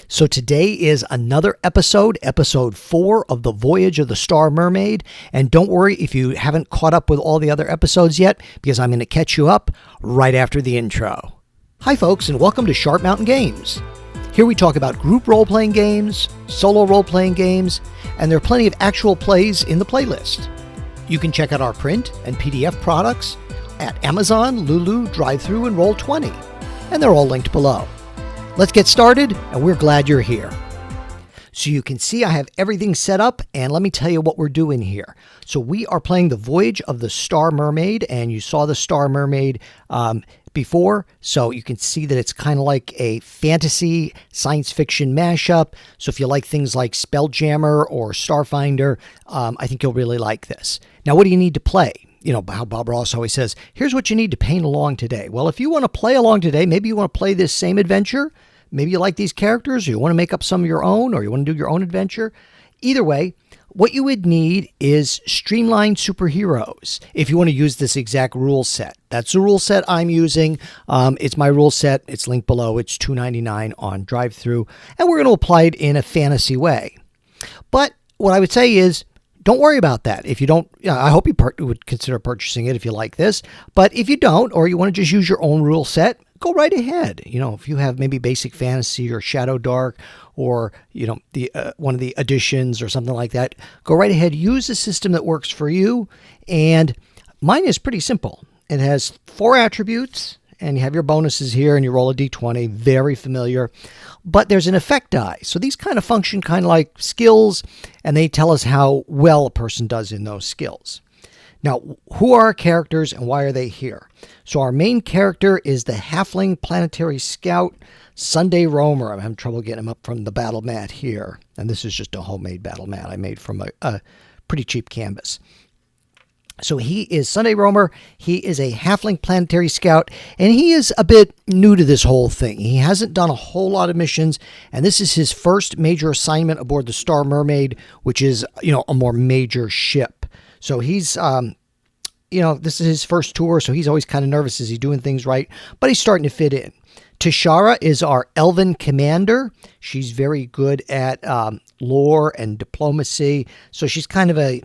So today is another episode 4 of the Voyage of the Star Mermaid. And don't worry if you haven't caught up with all the other episodes yet, because I'm going to catch you up right after the intro. Hi folks, and welcome to Sharp Mountain Games. Here we talk about group role-playing games, solo role-playing games, and there are plenty of actual plays in the playlist. You can check out our print and PDF products at Amazon, Lulu, Drive-Thru, and Roll20, and they're all linked below. Let's get started, and we're glad you're here. So you can see I have everything set up, and let me tell you what we're doing here. So we are playing the Voyage of the Star Mermaid, and you saw the Star Mermaid before, so you can see that it's kind of like a fantasy science fiction mashup. So if you like things like Spelljammer or Starfinder, I think you'll really like this. Now, what do you need to play? You know, how Bob Ross always says, here's what you need to paint along today. Well, if you want to play along today, maybe you want to play this same adventure. Maybe you like these characters, or you want to make up some of your own, or you want to do your own adventure. Either way, what you would need is streamlined superheroes if you want to use this exact rule set. That's the rule set I'm using. It's my rule set. It's linked below. It's $2.99 on Drive-Thru, and we're going to apply it in a fantasy way. But what I would say is, don't worry about that. If you don't, I hope you would consider purchasing it if you like this. But if you don't, or you want to just use your own rule set, go right ahead. You know, if you have maybe Basic Fantasy or Shadow Dark, or you know, the one of the editions or something like that, go right ahead. Use a system that works for you. And mine is pretty simple. It has 4 attributes, and you have your bonuses here, and you roll a d20. Very familiar. But there's an effect die. So these kind of function kind of like skills, and they tell us how well a person does in those skills. Now, who are our characters and why are they here? So our main character is the halfling planetary scout, Sunday Roamer. I'm having trouble getting him up from the battle mat here. And this is just a homemade battle mat I made from a pretty cheap canvas. So he is Sunday Roamer. He is a halfling planetary scout, and he is a bit new to this whole thing. He hasn't done a whole lot of missions, and this is his first major assignment aboard the Star Mermaid, which is, you know, a more major ship. So he's, you know, this is his first tour, so he's always kind of nervous. Is he doing things right? But he's starting to fit in. Tashara is our elven commander. She's very good at lore and diplomacy, so she's kind of a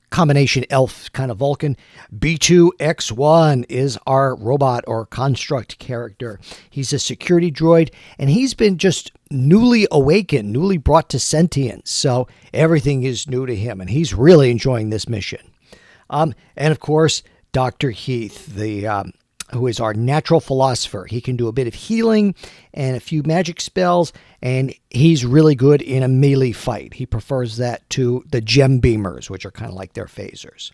combination elf kind of Vulcan. B2X1 is our robot or construct character. He's a security droid, and he's been just newly awakened, newly brought to sentience. So everything is new to him, and he's really enjoying this mission. And of course, Dr. Heath, who is our natural philosopher. He can do a bit of healing and a few magic spells, and he's really good in a melee fight. He prefers that to the gem beamers, which are kind of like their phasers.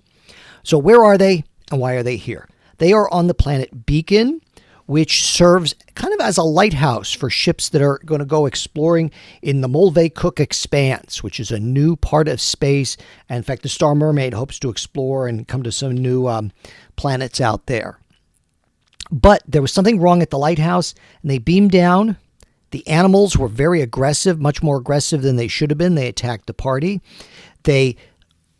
So where are they, and why are they here? They are on the planet Beacon, which serves kind of as a lighthouse for ships that are going to go exploring in the Mulvey Cook Expanse, which is a new part of space. And in fact, the Star Mermaid hopes to explore and come to some new planets out there. But there was something wrong at the lighthouse, and they beamed down. The animals were very aggressive, much more aggressive than they should have been. They attacked the party. They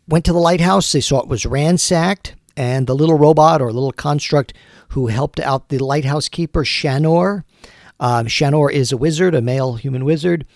went to the lighthouse. They saw it was ransacked, and the little robot or little construct who helped out the lighthouse keeper, Shanor. Shanor is a wizard, a male human wizard.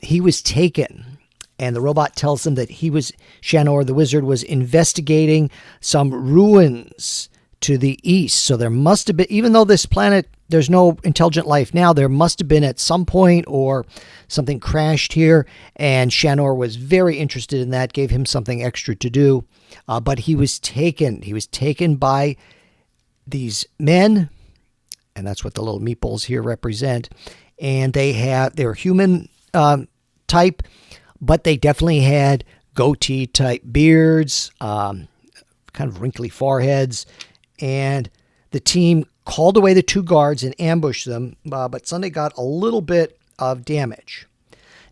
He was taken, and the robot tells them that Shanor, the wizard, was investigating some ruins to the east. So there must have been, even though this planet, there's no intelligent life now, there must have been at some point, or something crashed here, and Shanor was very interested in that, gave him something extra to do, but he was taken. He was taken by these men, and that's what the little meeples here represent, and they're human type, but they definitely had goatee type beards, kind of wrinkly foreheads. And the team called away the 2 guards and ambushed them, but Sunday got a little bit of damage.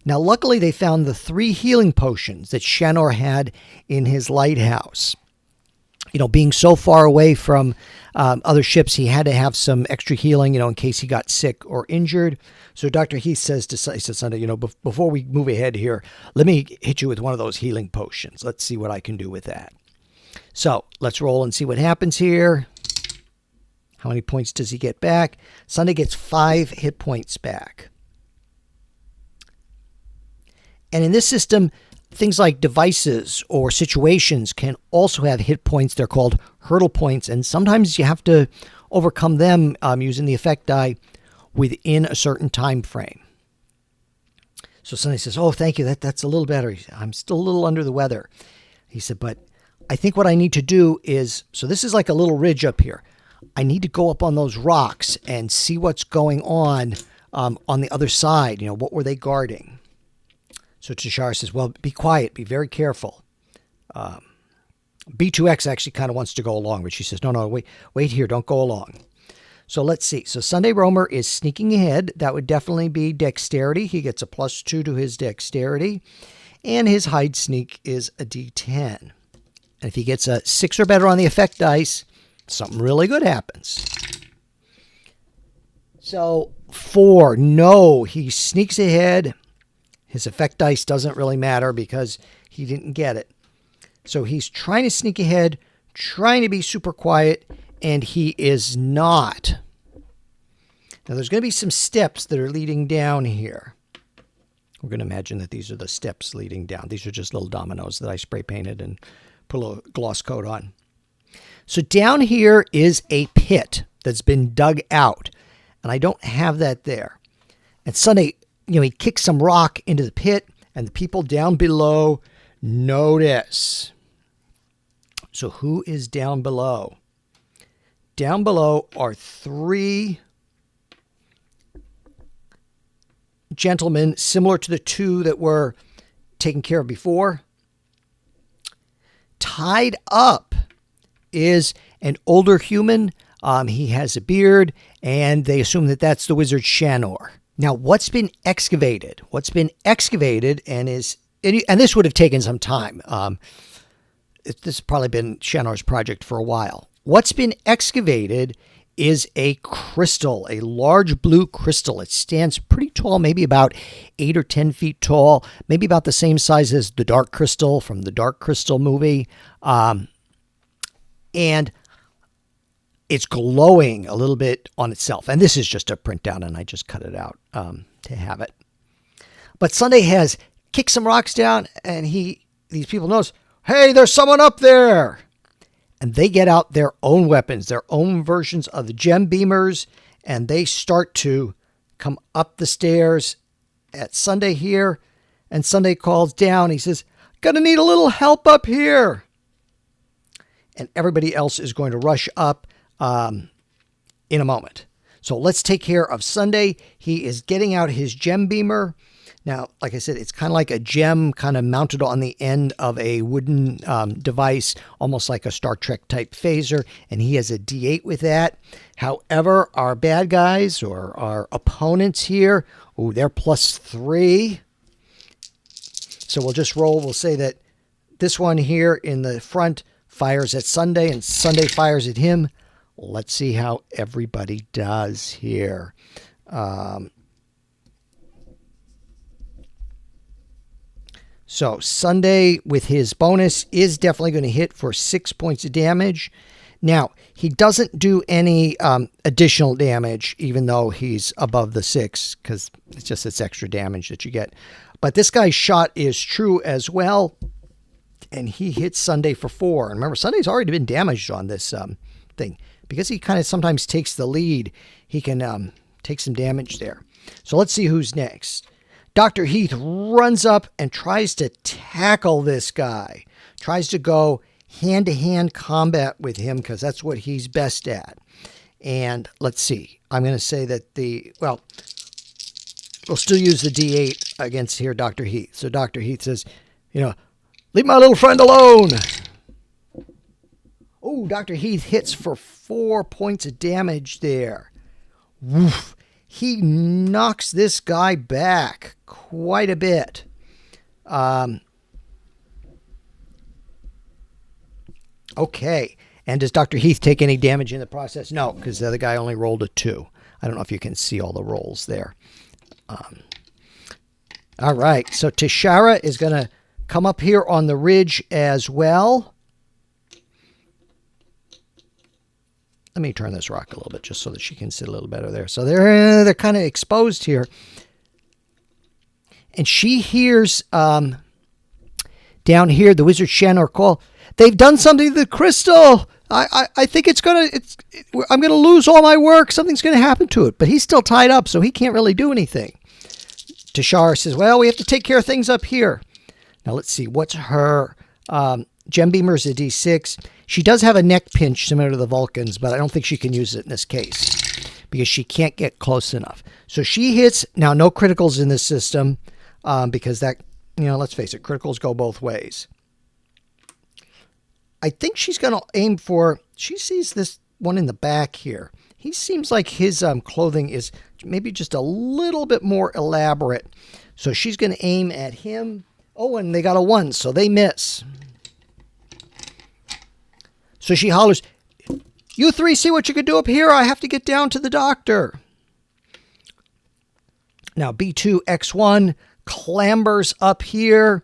Now, luckily, they found the 3 healing potions that Shanor had in his lighthouse. You know, being so far away from other ships, he had to have some extra healing, you know, in case he got sick or injured. So Dr. Heath says to Sunday, you know, before we move ahead here, let me hit you with one of those healing potions. Let's see what I can do with that. So let's roll and see what happens here. How many points does he get back? Sunday gets 5 hit points back. And in this system, things like devices or situations can also have hit points. They're called hurdle points, and sometimes you have to overcome them using the effect die within a certain time frame. So Sunday says, oh, thank you. That's a little better. I'm still a little under the weather. He said, but I think what I need to do is, so this is like a little ridge up here. I need to go up on those rocks and see what's going on the other side. What were they guarding? So Tashara says, well, be quiet. Be very careful. B2X actually kind of wants to go along, but she says, no, wait here. Don't go along. So let's see. So Sunday Roamer is sneaking ahead. That would definitely be dexterity. He gets a +2 to his dexterity. And his hide sneak is a D10. And if he gets a 6 or better on the effect dice, something really good happens. So 4, no, he sneaks ahead. His effect dice doesn't really matter because he didn't get it. So he's trying to sneak ahead, trying to be super quiet, and he is not. Now there's going to be some steps that are leading down here. We're going to imagine that these are the steps leading down. These are just little dominoes that I spray painted and put a little gloss coat on. So down here is a pit that's been dug out, and I don't have that there. And Sunday, he kicks some rock into the pit, and the people down below notice. So who is down below? Down below are 3 gentlemen similar to the 2 that were taken care of before. Tied up is an older human. He has a beard, and they assume that that's the wizard Shanor. Now, what's been excavated? And this would have taken some time. This has probably been Shanor's project for a while. What's been excavated is a crystal, a large blue crystal. It stands pretty tall, maybe about 8 or 10 feet tall, maybe about the same size as the Dark Crystal from the Dark Crystal movie. And it's glowing a little bit on itself. And this is just a print down, and I just cut it out to have it. But Sunday has kicked some rocks down, and these people notice, hey, there's someone up there. And they get out their own weapons, their own versions of the gem beamers, and they start to come up the stairs at Sunday here. And Sunday calls down. He says, gonna need a little help up here. And everybody else is going to rush up in a moment. So let's take care of Sunday. He is getting out his gem beamer. Now, like I said, it's kind of like a gem kind of mounted on the end of a wooden device, almost like a Star Trek type phaser, and he has a D8 with that. However, our bad guys or our opponents here, they're +3. So we'll just roll. We'll say that this one here in the front fires at Sunday, and Sunday fires at him. Let's see how everybody does here. So Sunday with his bonus is definitely going to hit for 6 points of damage. Now, he doesn't do any additional damage, even though he's above the 6, because it's extra damage that you get. But this guy's shot is true as well, and he hits Sunday for 4. And remember, Sunday's already been damaged on this thing. Because he kind of sometimes takes the lead, he can take some damage there. So let's see who's next. Dr. Heath runs up and tries to tackle this guy. Tries to go hand-to-hand combat with him because that's what he's best at. And let's see. I'm going to say that we'll still use the D8 against here, Dr. Heath. So Dr. Heath says, leave my little friend alone. Oh, Dr. Heath hits for 4 points of damage there. Woof. He knocks this guy back quite a bit. Okay. And does Dr. Heath take any damage in the process? No, because the other guy only rolled a 2. I don't know if you can see all the rolls there. All right. So Tashara is going to come up here on the ridge as well. Let me turn this rock a little bit just so that she can sit a little better there. So they're kind of exposed here. and she hears down here the wizard Shanor call, "They've done something to the crystal. I think I'm gonna lose all my work. Something's gonna happen to it." But he's still tied up, so he can't really do anything. Tashara says, "Well, we have to take care of things up here." Now let's see, what's her gem beamer's a D6. She does have a neck pinch similar to the Vulcans, but I don't think she can use it in this case because she can't get close enough. So she hits, now no criticals in this system because that, let's face it, criticals go both ways. I think she's going to aim for, she sees this one in the back here. He seems like his clothing is maybe just a little bit more elaborate. So she's going to aim at him. Oh, and they got a 1, so they miss. So she hollers, "You three see what you can do up here? I have to get down to the doctor." Now B2X1 clambers up here.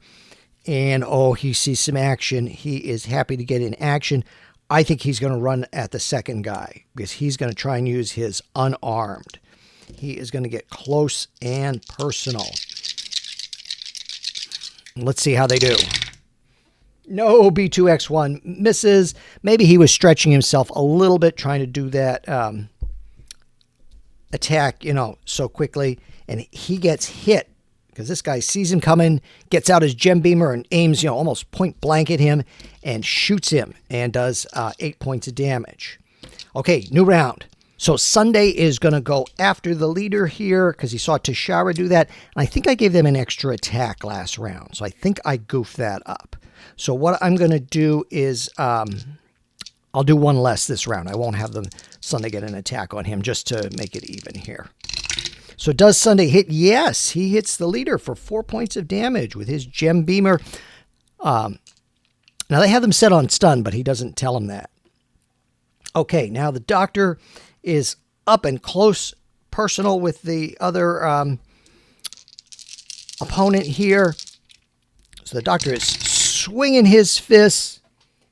And, he sees some action. He is happy to get in action. I think he's going to run at the second guy because he's going to try and use his unarmed. He is going to get close and personal. Let's see how they do. No, B2X1 misses. Maybe he was stretching himself a little bit trying to do that attack, so quickly. And he gets hit because this guy sees him coming, gets out his gem beamer and aims, almost point blank at him and shoots him and does 8 points of damage. Okay, new round. So Sunday is going to go after the leader here because he saw Tashara do that. And I think I gave them an extra attack last round. So I think I goofed that up. So what I'm going to do is I'll do one less this round. I won't have them Sunday get an attack on him just to make it even here. So does Sunday hit? Yes, he hits the leader for 4 points of damage with his gem beamer. Now they have them set on stun, but he doesn't tell them that. Okay, now the doctor is up and close personal with the other opponent here. So the doctor is swinging his fists.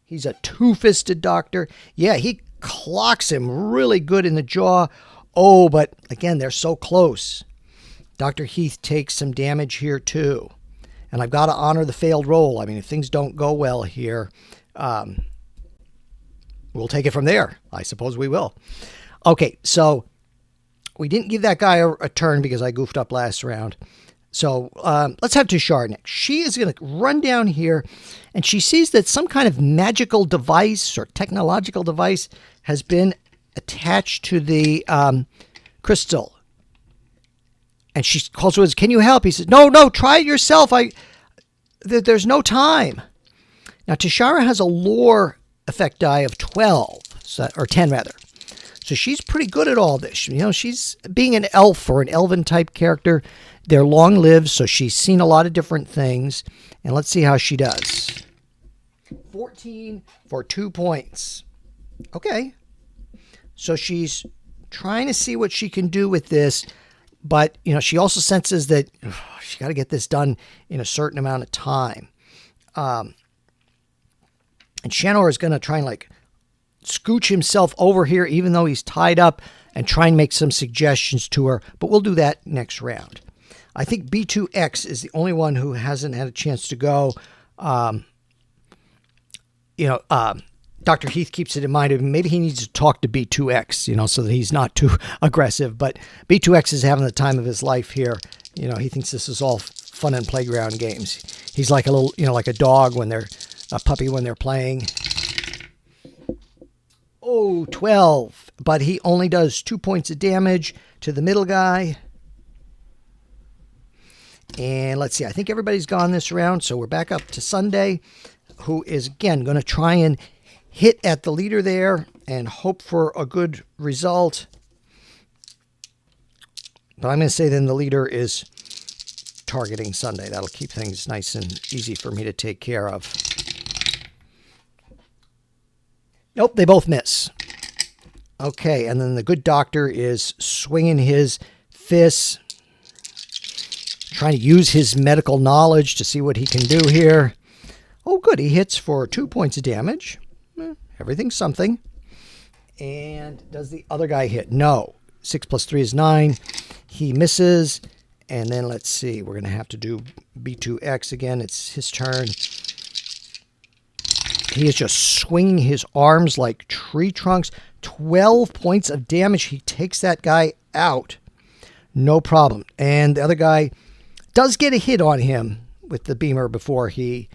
He's a two-fisted doctor. Yeah, he clocks him really good in the jaw. Oh, but again, they're so close. Dr. Heath takes some damage here too. And I've got to honor the failed roll. I mean, if things don't go well here, we'll take it from there. I suppose we will. Okay, so we didn't give that guy a turn because I goofed up last round. So let's have Tashara next. She is going to run down here, and she sees that some kind of magical device or technological device has been attached to the crystal. And she calls to him, "Can you help?" He says, No, try it yourself. There's no time. Now, Tashara has a lore effect die of 12, or 10 rather. So she's pretty good at all this. She's being an elf or an elven type character. They're long-lived, so she's seen a lot of different things. And let's see how she does. 14 for 2 points. Okay. So she's trying to see what she can do with this. But, she also senses that she got to get this done in a certain amount of time. And Shanor is going to try and scooch himself over here, even though he's tied up, and try and make some suggestions to her. But we'll do that next round. I think B2X is the only one who hasn't had a chance to go. Dr. Heath keeps it in mind. Maybe he needs to talk to B2X, so that he's not too aggressive. But B2X is having the time of his life here. He thinks this is all fun and playground games. He's like a little, like a dog a puppy when they're playing. Oh, 12. But he only does 2 points of damage to the middle guy. And let's see. I think everybody's gone this round. So we're back up to Sunday, who is, again, going to try and hit at the leader there and hope for a good result. But I'm going to say then the leader is targeting Sunday. That'll keep things nice and easy for me to take care of. Nope, they both miss. Okay, and then the good doctor is swinging his fists, trying to use his medical knowledge to see what he can do here. Oh, good. He hits for 2 points of damage. Everything's something. And does the other guy hit? No. 6 plus 3 is 9. He misses. And then let's see. We're going to have to do B2X again. It's his turn. He is just swinging his arms like tree trunks. 12 points of damage. He takes that guy out. No problem. And the other guy does get a hit on him with the beamer before he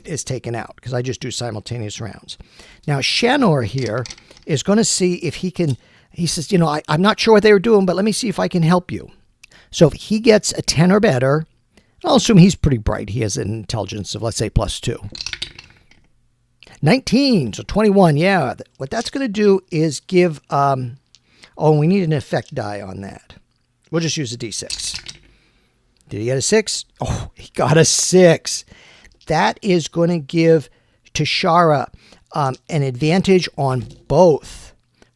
is taken out, because I just do simultaneous rounds. Now, Shanor here is going to see if he can. He says, you know, I'm not sure what they were doing, but let me see if I can help you. So if he gets a 10 or better, I'll assume he's pretty bright. He has an intelligence of, let's say, +2. 19, so 21. Yeah, what that's going to do is give, we need an effect die on that. We'll just use a D6. Did he get a 6? Oh, he got a 6. That is going to give Tashara an advantage on both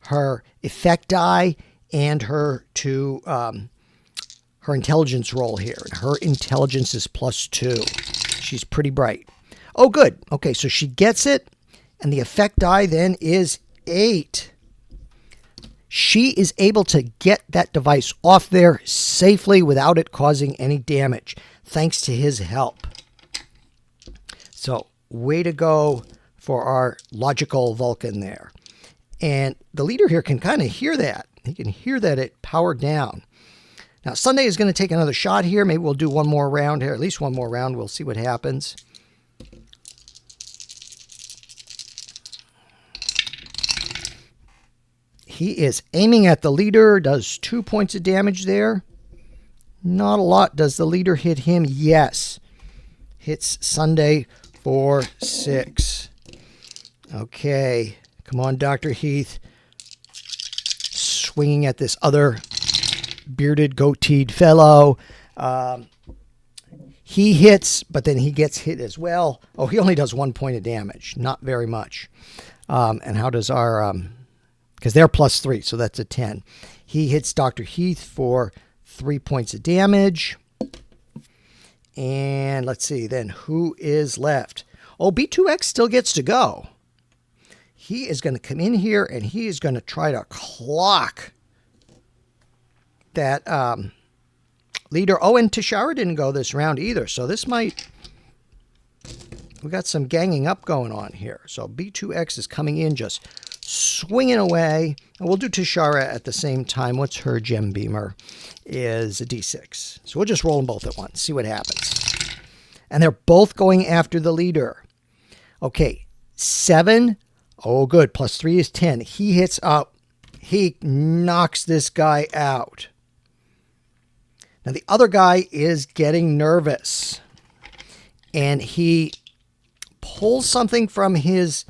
her effect die and her her intelligence roll here. Her intelligence is +2. She's pretty bright. Oh, good. Okay, so she gets it, and the effect die then is 8. She is able to get that device off there safely without it causing any damage, thanks to his help. So, way to go for our logical Vulcan there. And the leader here can kind of hear that. He can hear that it powered down. Now, Sunday is going to take another shot here. Maybe we'll do one more round here, at least one more round. We'll see what happens. He is aiming at the leader, does 2 points of damage there. Not a lot. Does the leader hit him? Yes. Hits Sunday for 6. Okay. Come on, Dr. Heath. Swinging at this other bearded, goateed fellow. He hits, but then he gets hit as well. Oh, he only does 1 point of damage. Not very much. And how does our... because they're +3, so that's a 10. He hits Dr. Heath for 3 points of damage. And let's see, then who is left? Oh, B2X still gets to go. He is going to come in here, and he is going to try to clock that leader. Oh, and Tashara didn't go this round either, so this might... We got some ganging up going on here. So B2X is coming in, just swinging away. And we'll do Tashara at the same time. What's her gem beamer? Is a D6. So we'll just roll them both at once, see what happens. And they're both going after the leader. Okay, 7. Oh, good. +3 is 10. He hits up. He knocks this guy out. Now, the other guy is getting nervous. And he pulls something from his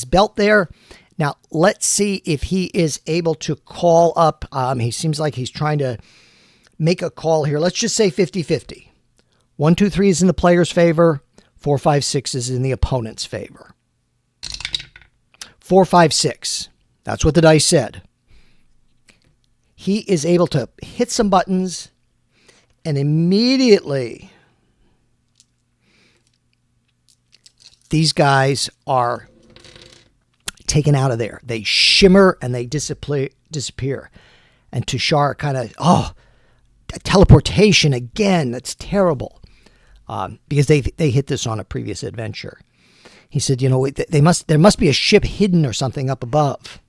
belt there. Now, let's see if he is able to call up. He seems like he's trying to make a call here. Let's just say 50-50. 1, 2, 3 is in the player's favor. 4, 5, 6 is in the opponent's favor. 4, 5, 6. That's what the dice said. He is able to hit some buttons, and immediately these guys are taken out of there. They shimmer and they disappear. And Tushar kind of, teleportation again. That's terrible. Because they hit this on a previous adventure. He said, you know, there must be a ship hidden or something up above.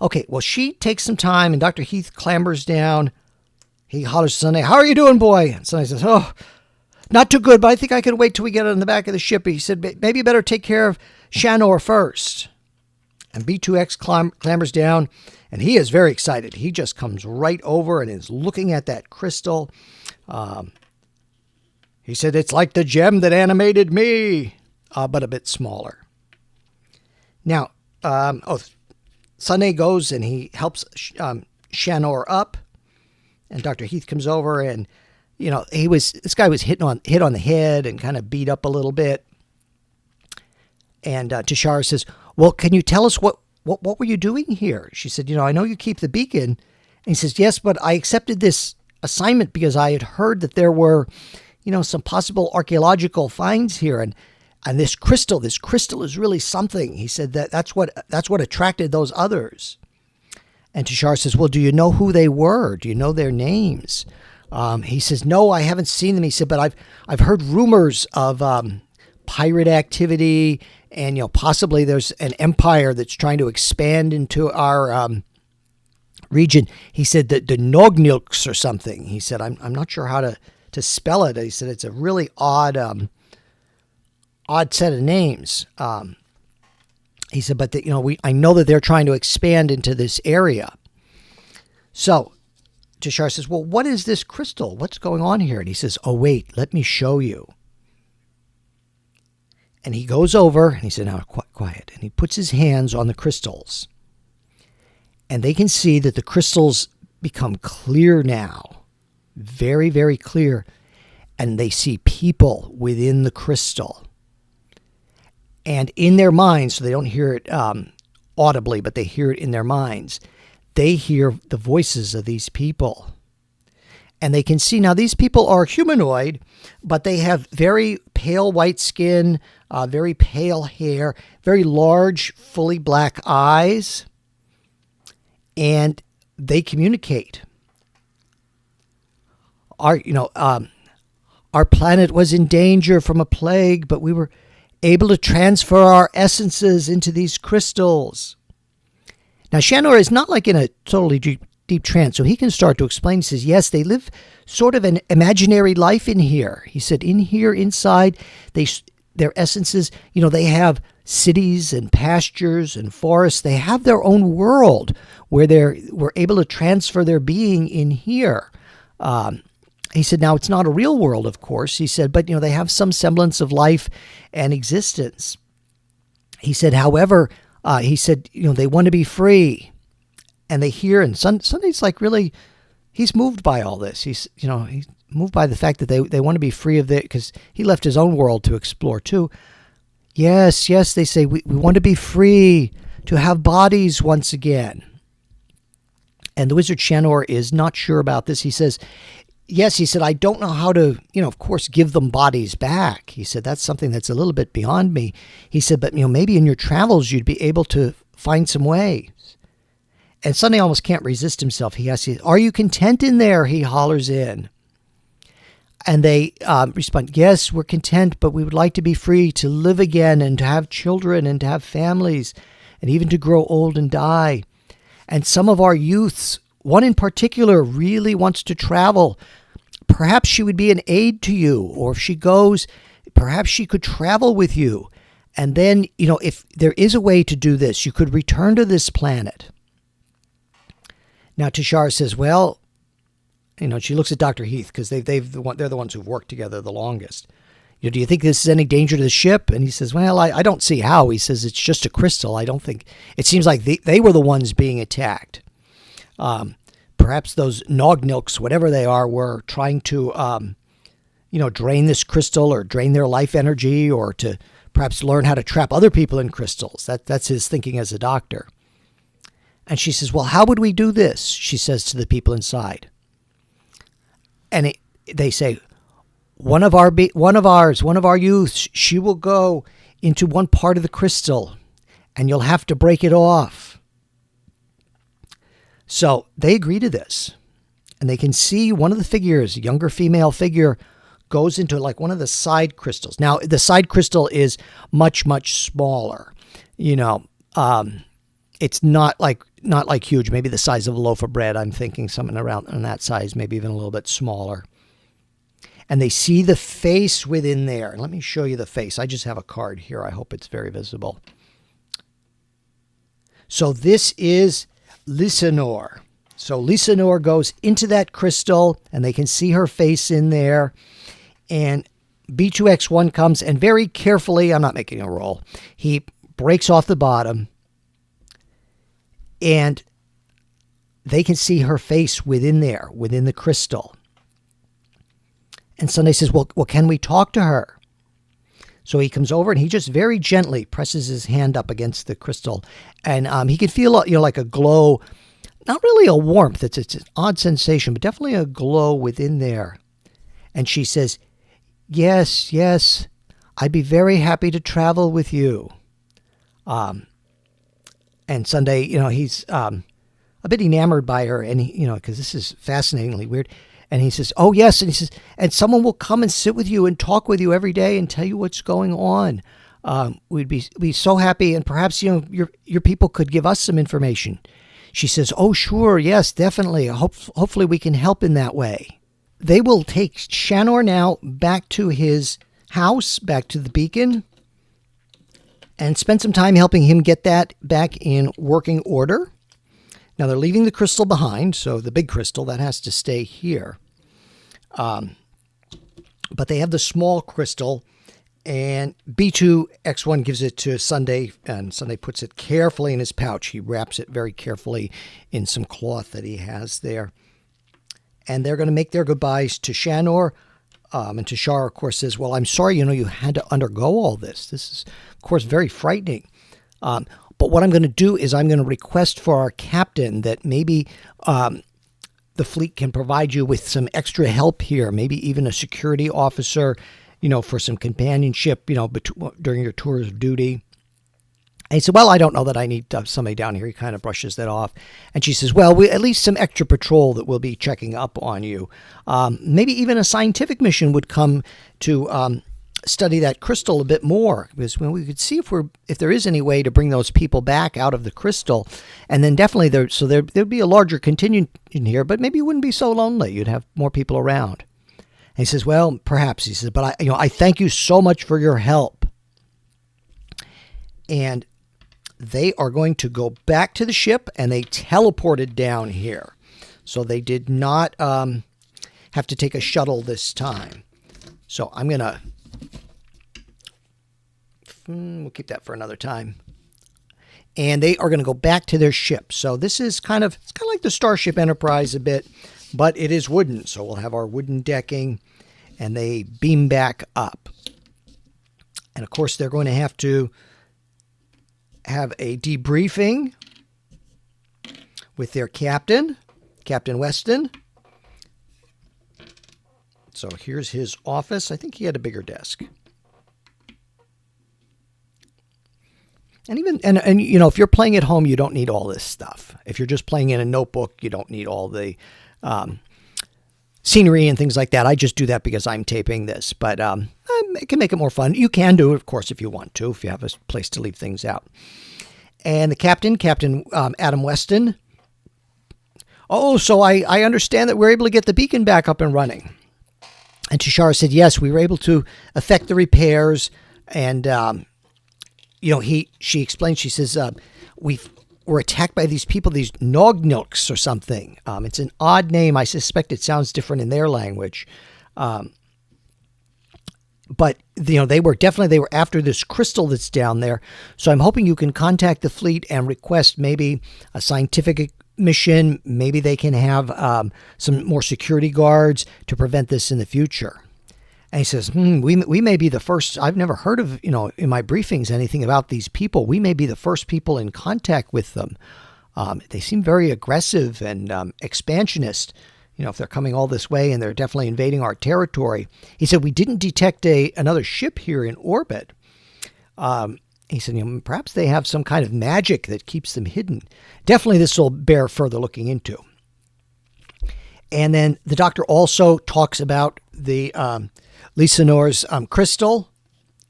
Okay, well, she takes some time, and Dr. Heath clambers down. He hollers to Sunday, "How are you doing, boy?" And Sunday says, "Oh, not too good, but I think I could wait till we get on the back of the ship." He said, "Maybe you better take care of Shanor first." And B2X clambers down, and he is very excited. He just comes right over and is looking at that crystal. He said, "It's like the gem that animated me, but a bit smaller." Now, Sunday goes and he helps Shanor up, and Dr. Heath comes over, and you know, this guy was hit on the head and kind of beat up a little bit. And Tashara says, "Well, can you tell us what were you doing here?" She said, "You know, I know you keep the beacon." And he says, "Yes, but I accepted this assignment because I had heard that there were, you know, some possible archaeological finds here, and this crystal is really something." He said that's what attracted those others. And Tashar says, well, do you know who they were? Do you know their names? He says, no, I haven't seen them. He said, but I've heard rumors of pirate activity, and possibly there's an empire that's trying to expand into our region. He said that the Nognilks or something. He said, I'm not sure how to spell it. He said it's a really odd set of names. He said, but I know that they're trying to expand into this area. So Tashar says, well, what is this crystal? What's going on here? And he says, oh, wait, let me show you. And he goes over, and he said, now, quiet. And he puts his hands on the crystals. And they can see that the crystals become clear now. Very, very clear. And they see people within the crystal. And in their minds, so they don't hear it audibly, but they hear it in their minds, they hear the voices of these people. And they can see, now these people are humanoid, but they have very pale white skin, very pale hair, very large, fully black eyes, and they communicate. Our planet was in danger from a plague, but we were able to transfer our essences into these crystals. Now, Shanor is not like in a totally deep trance, so he can start to explain. He says, yes, they live sort of an imaginary life in here. He said, in here, inside, their essences, they have cities and pastures and forests. They have their own world where we're able to transfer their being in here. He said, now, it's not a real world, of course. He said, but, they have some semblance of life and existence. He said, however, they want to be free. And they hear, and Sunday's like really, he's moved by all this. He's moved by the fact that they want to be free of it, because he left his own world to explore too. Yes, they say, we want to be free, to have bodies once again. And the wizard Shanor is not sure about this. He says, yes, he said, I don't know how to, of course, give them bodies back. He said, that's something that's a little bit beyond me. He said, but, maybe in your travels, you'd be able to find some ways. And Sunday almost can't resist himself. He asks, are you content in there? He hollers in. And they respond, yes, we're content, but we would like to be free to live again and to have children and to have families and even to grow old and die. And some of our youths, one in particular, really wants to travel. Perhaps she would be an aid to you, or if she goes, perhaps she could travel with you. And then, if there is a way to do this, you could return to this planet. Now, Tashar says, well, she looks at Dr. Heath, because they're the ones who've worked together the longest. Do you think this is any danger to the ship? And he says, well, I don't see how. He says, it's just a crystal. I don't think, it seems like they were the ones being attacked. Perhaps those Nognilks, whatever they are, were trying to, drain this crystal or drain their life energy, or to perhaps learn how to trap other people in crystals. That's his thinking as a doctor. And she says, well, how would we do this? She says to the people inside. And they say, one of our youths, she will go into one part of the crystal, and you'll have to break it off. So they agree to this, and they can see one of the figures, a younger female figure, goes into like one of the side crystals. Now, the side crystal is much, much smaller. It's not like huge, maybe the size of a loaf of bread. I'm thinking something around on that size, maybe even a little bit smaller. And they see the face within there. Let me show you the face. I just have a card here. I hope it's very visible. So this is Lysanor. So Lysanor goes into that crystal, and they can see her face in there. And B2X1 comes, and very carefully, I'm not making a roll, he breaks off the bottom, and they can see her face within there, within the crystal. And Sunday says, well, can we talk to her? So he comes over, and he just very gently presses his hand up against the crystal. And he can feel, like a glow, not really a warmth. It's an odd sensation, but definitely a glow within there. And she says, yes, I'd be very happy to travel with you. And Sunday, he's, a bit enamored by her, and he, because this is fascinatingly weird. And he says, "Oh yes," and he says, "and someone will come and sit with you and talk with you every day and tell you what's going on. We'd be so happy, and perhaps your people could give us some information." She says, "Oh sure, yes, definitely. Hopefully we can help in that way." They will take Shanor now back to his house, back to the beacon, and spend some time helping him get that back in working order. Now they're leaving the crystal behind, so the big crystal, that has to stay here. But they have the small crystal, and B2X1 gives it to Sunday, and Sunday puts it carefully in his pouch. He wraps it very carefully in some cloth that he has there. And they're going to make their goodbyes to Shanor. And Tashar, of course, says, "Well, I'm sorry, you had to undergo all this. This is, of course, very frightening. But what I'm going to do is I'm going to request for our captain that maybe the fleet can provide you with some extra help here, maybe even a security officer, for some companionship, during your tours of duty." And he said, "Well, I don't know that I need somebody down here." He kind of brushes that off. And she says, "Well, at least some extra patrol that will be checking up on you. Maybe even a scientific mission would come to study that crystal a bit more, because we could see if there is any way to bring those people back out of the crystal. And then definitely there'd be a larger contingent in here, but maybe you wouldn't be so lonely. You'd have more people around." And he says, "Well, perhaps." He says, "But I thank you so much for your help." And they are going to go back to the ship, and they teleported down here. So they did not have to take a shuttle this time. So I'm going to... we'll keep that for another time. And they are going to go back to their ship. So this is it's kind of like the Starship Enterprise a bit, but it is wooden. So we'll have our wooden decking, and they beam back up. And of course, they're going to have a debriefing with their captain, Captain Weston. So here's his office. I think he had a bigger desk. And if you're playing at home, you don't need all this stuff. If you're just playing in a notebook, you don't need all the scenery and things like that. I just do that because I'm taping this, but it can make it more fun. You can do it, of course, if you want to, if you have a place to leave things out. And the Captain Adam Weston. "Oh, so I understand that we're able to get the beacon back up and running." And Tashara said, "Yes, we were able to effect the repairs." And, she explained, she says, "We were attacked by these people, these Nognilks or something. It's an odd name. I suspect it sounds different in their language. But they were after this crystal that's down there. So I'm hoping you can contact the fleet and request maybe a scientific mission. Maybe they can have some more security guards to prevent this in the future." And he says, we may be the first. I've never heard of, in my briefings, anything about these people. We may be the first people in contact with them. They seem very aggressive and expansionist. If they're coming all this way, and they're definitely invading our territory. He said, "We didn't detect another ship here in orbit." He said, "Perhaps they have some kind of magic that keeps them hidden. Definitely this will bear further looking into." And then the doctor also talks about the Lysanor's crystal,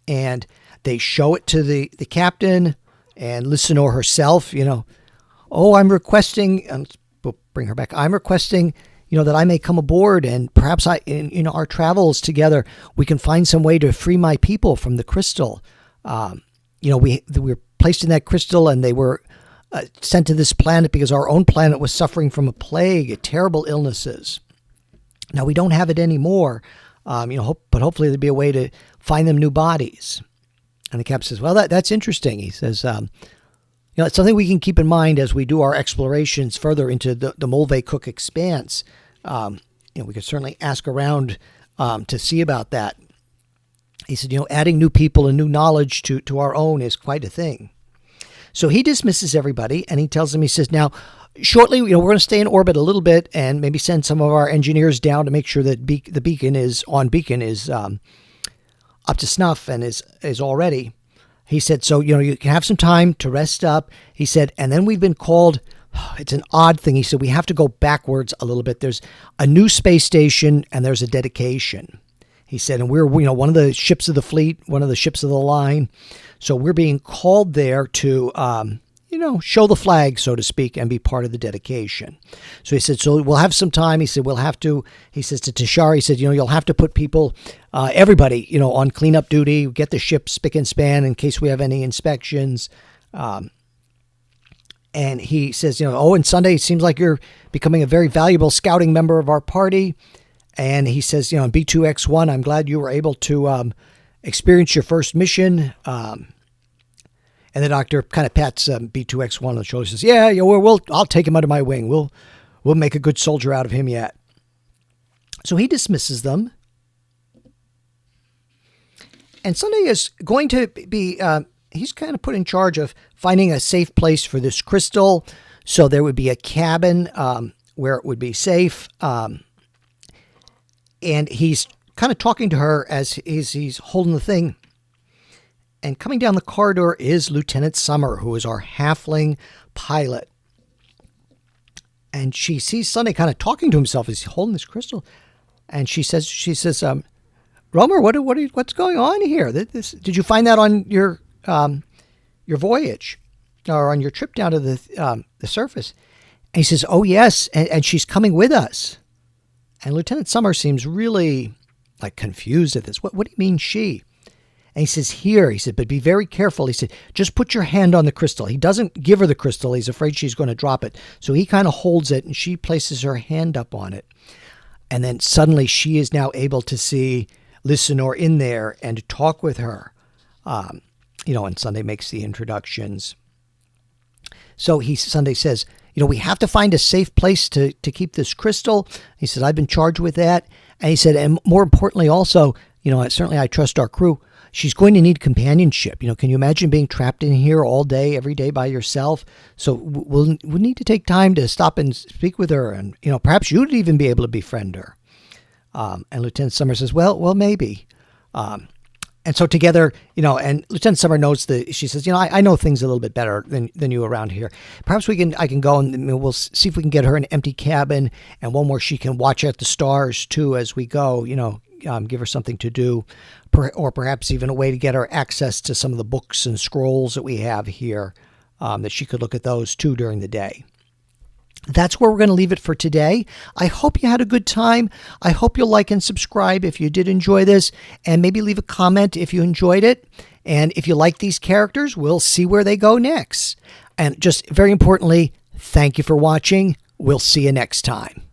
and they show it to the captain and Lysanor herself. "Oh, I'm requesting," we'll bring her back. "I'm requesting, that I may come aboard, and perhaps in our travels together, we can find some way to free my people from the crystal. We were placed in that crystal, and they were sent to this planet because our own planet was suffering from a plague, terrible illnesses. Now we don't have it anymore, but hopefully there'll be a way to find them new bodies." And the captain says, "Well, that's interesting." He says, "It's something we can keep in mind as we do our explorations further into the Mulvey Cook Expanse. We could certainly ask around to see about that." He said, "Adding new people and new knowledge to our own is quite a thing." So he dismisses everybody, and he tells them, he says, "Now, shortly, we're going to stay in orbit a little bit and maybe send some of our engineers down to make sure that the beacon is up to snuff and is all ready." He said, "So, you can have some time to rest up." He said, "And then we've been called it's an odd thing. He said, we have to go backwards a little bit. There's a new space station and there's a dedication. He said, and we're, one of the ships of the fleet, one of the ships of the line. So we're being called there to, show the flag, so to speak, and be part of the dedication. So he said, so we'll have some time. He said, he says to Tashar, he said, you'll have to put people, everybody, on cleanup duty, get the ship spick and span in case we have any inspections. And he says, and Sunday, it seems like you're becoming a very valuable scouting member of our party. And he says, in B2X1, I'm glad you were able to experience your first mission. And the doctor kind of pats B2X1 on the shoulder and says, I'll take him under my wing. We'll make a good soldier out of him yet. So he dismisses them. And Sunday is going to be, he's kind of put in charge of finding a safe place for this crystal. So there would be a cabin where it would be safe. And he's kind of talking to her as he's holding the thing. And coming down the corridor is Lieutenant Summer, who is our halfling pilot. And she sees Sunday kind of talking to himself as he's holding this crystal. And she says, Romer, what's going on here? Did you find that on your voyage or on your trip down to the surface? And he says, oh, yes. And she's coming with us. And Lieutenant Summer seems really confused at this. What do you mean she? And he says, he said, but be very careful. He said, just put your hand on the crystal. He doesn't give her the crystal. He's afraid she's going to drop it. So he kind of holds it and she places her hand up on it. And then suddenly she is now able to see Listenor in there and to talk with her. And Sunday makes the introductions. So Sunday says, we have to find a safe place to keep this crystal. He said, I've been charged with that. And he said, and more importantly also, certainly I trust our crew. She's going to need companionship. Can you imagine being trapped in here all day, every day by yourself? So we'll need to take time to stop and speak with her. And, perhaps you'd even be able to befriend her. And Lieutenant Summer says, well, maybe. And so together, and Lieutenant Summer notes that she says, I know things a little bit better than you around here. Perhaps I can go and we'll see if we can get her an empty cabin and one where she can watch at the stars too as we go, give her something to do, or perhaps even a way to get her access to some of the books and scrolls that we have here, that she could look at those too during the day. That's where we're going to leave it for today. I hope you had a good time. I hope you'll like and subscribe if you did enjoy this, and maybe leave a comment if you enjoyed it. And if you like these characters, we'll see where they go next. And just very importantly, thank you for watching. We'll see you next time.